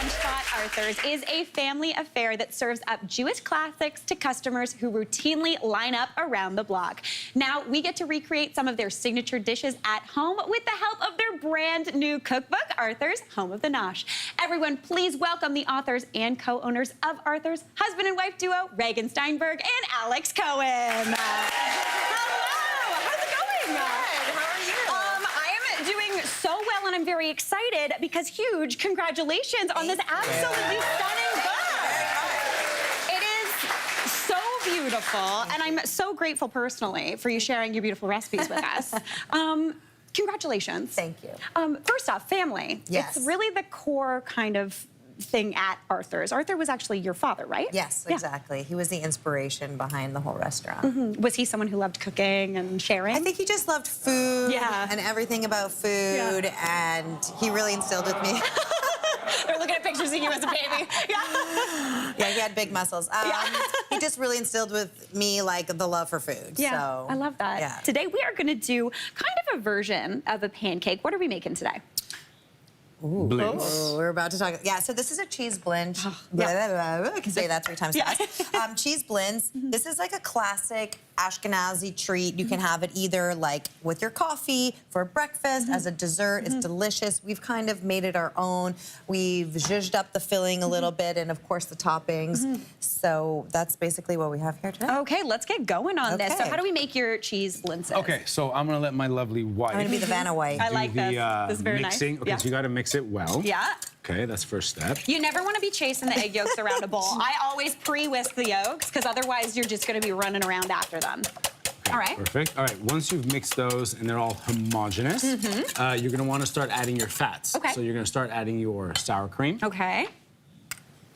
Brunch Spot Arthur's is a family affair that serves up Jewish classics to customers who routinely line up around the block. Now, we get to recreate some of their signature dishes at home with the help of their brand new cookbook, Arthur's, Home of the Nosh. Everyone, please welcome the authors and co-owners of Arthur's, husband and wife duo, Reagan Steinberg and Alex Cohen. So well, and I'm very excited because huge congratulations on this absolutely stunning book. It is so beautiful, and I'm so grateful personally for you sharing your beautiful recipes with us. Congratulations. Thank you. First off, family. Yes. It's really the core kind of thing at Arthur's. Arthur was actually your father, right? Yes, exactly. He was the inspiration behind the whole restaurant. Mm-hmm. Was he someone who loved cooking and sharing? I think he just loved food and everything about food, and he really instilled with me. They're looking at pictures of you as a baby. Yeah, he had big muscles. He just really instilled with me, like, the love for food. Yeah, so, I love that. Yeah. Today we are going to do kind of a version of a pancake. What are we making today? Ooh. Oh, we're about to talk. Yeah, so this is a cheese blend. I can say that 3 times fast. Cheese blends. This is like a classic Ashkenazi treat. You can have it either like with your coffee, for breakfast, as a dessert. It's delicious. We've kind of made it our own. We've zhuzhed up the filling a little bit, and of course the toppings. So that's basically what we have here today. Okay, let's get going on this. So how do we make your cheese blends? Okay, so I'm gonna let my lovely wife. I'm gonna be the Vanna White. I like this. This is very mixing. nice. Okay, so you gotta mix it well. Yeah. Okay, that's first step. You never want to be chasing the egg yolks around a bowl. I always pre-whisk the yolks because otherwise you're just going to be running around after them. Okay, all right. Perfect. All right, once you've mixed those and they're all homogeneous, you're gonna want to start adding your fats. Okay. So you're gonna start adding your sour cream. Okay.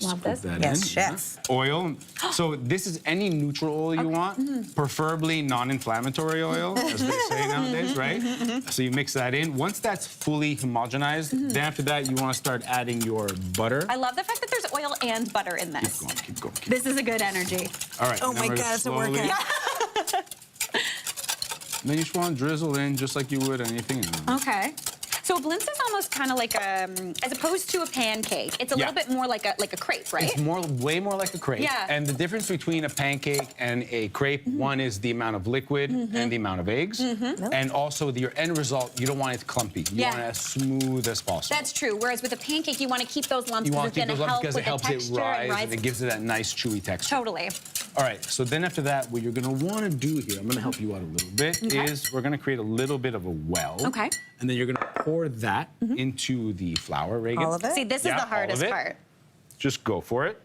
Love this. Put that Yes, in. chef. Yeah. Oil. So this is any neutral oil you want, preferably non-inflammatory oil, as they say nowadays, right? So you mix that in. Once that's fully homogenized, then after that you want to start adding your butter. I love the fact that there's oil and butter in this. Keep going, keep going. This is a good energy. All right. Oh now my we're God, it's slowly- working. Then you just want to drizzle in just like you would anything else. Okay. So a blintz is almost kind of like a, as opposed to a pancake, it's a little bit more like a crepe, right? It's way more like a crepe. Yeah. And the difference between a pancake and a crepe, one is the amount of liquid and the amount of eggs. And also your end result, you don't want it clumpy. You want it as smooth as possible. That's true. Whereas with a pancake, you want to keep those lumps You want because to it's keep going those to lumps help because with it the helps texture it rise and it gives it that nice chewy texture. Totally. All right, so then after that, what you're gonna wanna do here, I'm gonna help you out a little bit, is we're gonna create a little bit of a well. Okay. And then you're gonna pour that into the flour, Reagan. All of it? See, this is the hardest part. Just go for it.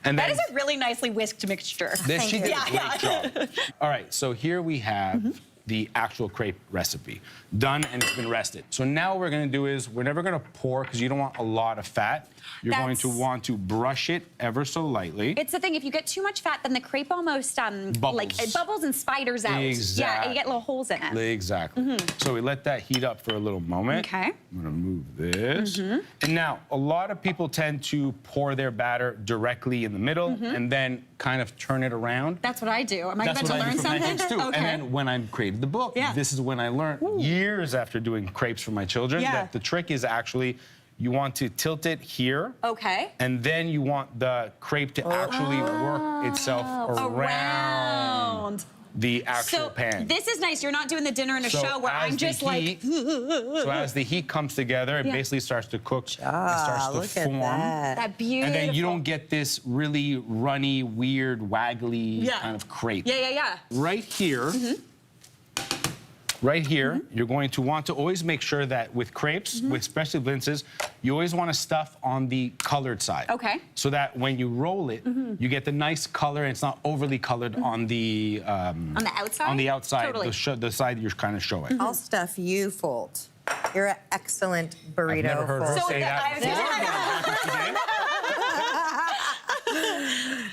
And That then is a really nicely whisked mixture. this, she Thank did you. a great job. All right, so here we have the actual crepe recipe done, and it's been rested. So now what we're gonna do is we're never gonna pour because you don't want a lot of fat. You're going to want to brush it ever so lightly. It's the thing, if you get too much fat, then the crepe almost like it bubbles and spiders out. Exactly. Yeah, you get little holes in it. Exactly. So we let that heat up for a little moment. Okay. I'm gonna move this. And now, a lot of people tend to pour their batter directly in the middle and then kind of turn it around. That's what I do. Am I That's about what to I learn do for something? pancakes too. Okay. And then when I created the book, this is when I learned years after doing crepes for my children that the trick is actually you want to tilt it here. Okay. And then you want the crepe to actually work itself around the actual pan. This is nice. You're not doing the dinner in a show where I'm just like... So as the heat comes together, it basically starts to cook. It starts to form. That beautiful... And then you don't get this really runny, weird, waggly kind of crepe. Yeah. Right here, right here, you're going to want to always make sure that with crepes, with especially blintzes, you always want to stuff on the colored side. Okay. So that when you roll it, you get the nice color and it's not overly colored on the outside? On the outside, Totally. the side you're kind of showing. I'll stuff you, Fold. You're an excellent burrito. I've never heard her Fold. say that before.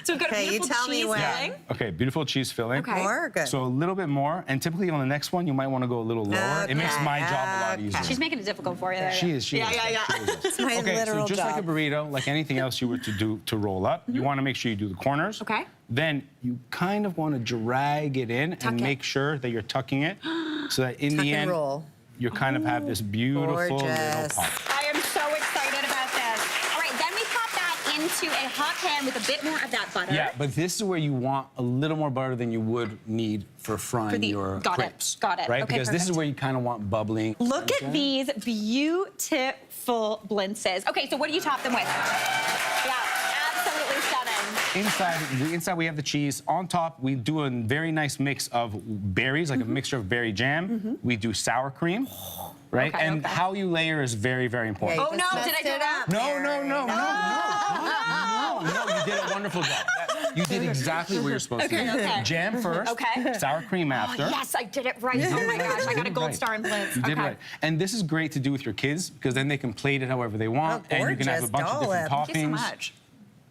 So we've got a Okay, you beautiful tell me cheese when. filling. Okay, beautiful cheese filling. Okay. More? Good. So a little bit more, and typically on the next one, you might want to go a little lower. It makes my job a lot easier. She's making it difficult for you there. She is. She is. Yeah. It's my Okay, literal so just job. like a burrito, like anything else you were to do to roll up, you want to make sure you do the corners. Okay. Then you kind of want to drag it in and make sure that you're tucking it, so that in Tuck the and end, roll. you kind of have this beautiful little Gorgeous. pop. I am so excited about this. All right, then into a hot pan with a bit more of that butter. Yeah, but this is where you want a little more butter than you would need for frying your crepes. Got it. Right? Okay, because this is perfect. where you kind of want bubbling. Look at these beautiful blintzes. Okay, so what do you top them with? Yeah, absolutely stunning. Inside we have the cheese. On top, we do a very nice mix of berries, like a mixture of berry jam. We do sour cream, right? Okay, and how you layer is very, very important. Yeah, Oh no, did I do that? No, you did a wonderful job. You did exactly what you're supposed to do. Okay. Jam first, sour cream after. Oh, yes, I did it right. Oh my gosh, I got a gold star in blintz. You did right. And this is great to do with your kids because then they can plate it however they want, and you can have a bunch of different toppings. Thank you so much.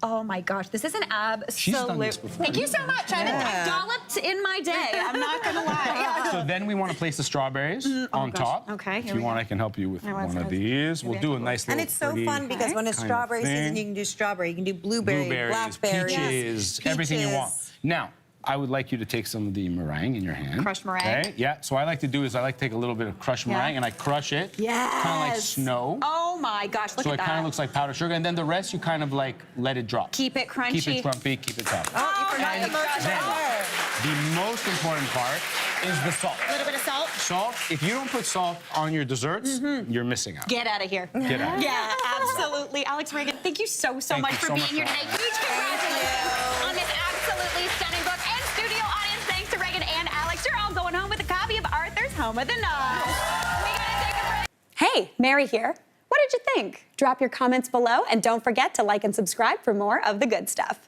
Oh my gosh, this is an She's done this absolute. before. Thank you so much. I dolloped in my day. I'm not gonna lie. So then we want to place the strawberries on top. Okay, If here you we want, go. I can help you with I one was- of these. We'll do a nice little And it's so pretty fun because when it's kind of strawberry season, thing. you can do strawberry, you can do blueberry, Blueberries, blackberries, peaches, everything you want. Now, I would like you to take some of the meringue in your hand. Crushed meringue. Okay, yeah. So what I like to do is I like to take a little bit of crushed meringue and I crush it. Yes. Kind of like snow. Oh my gosh, look So at it that. kind of looks like powdered sugar, and then the rest you kind of like let it drop. Keep it crunchy. Keep it crumpy, keep it tough. Oh, you forgot the most Then, part. the most important part is the salt. A little bit of salt. Salt, if you don't put salt on your desserts, you're missing out. Get out of here. Get out. Yeah, absolutely. Alex Reagan, thank you so Thank much you for so being much here for today. having Huge congratulations on this absolutely stunning book. And studio audience, thanks to Reagan and Alex. You're all going home with a copy of Arthur's Home of the Nosh. We gotta take a break. Hey, Mary here. What did you think? Drop your comments below and don't forget to like and subscribe for more of the good stuff.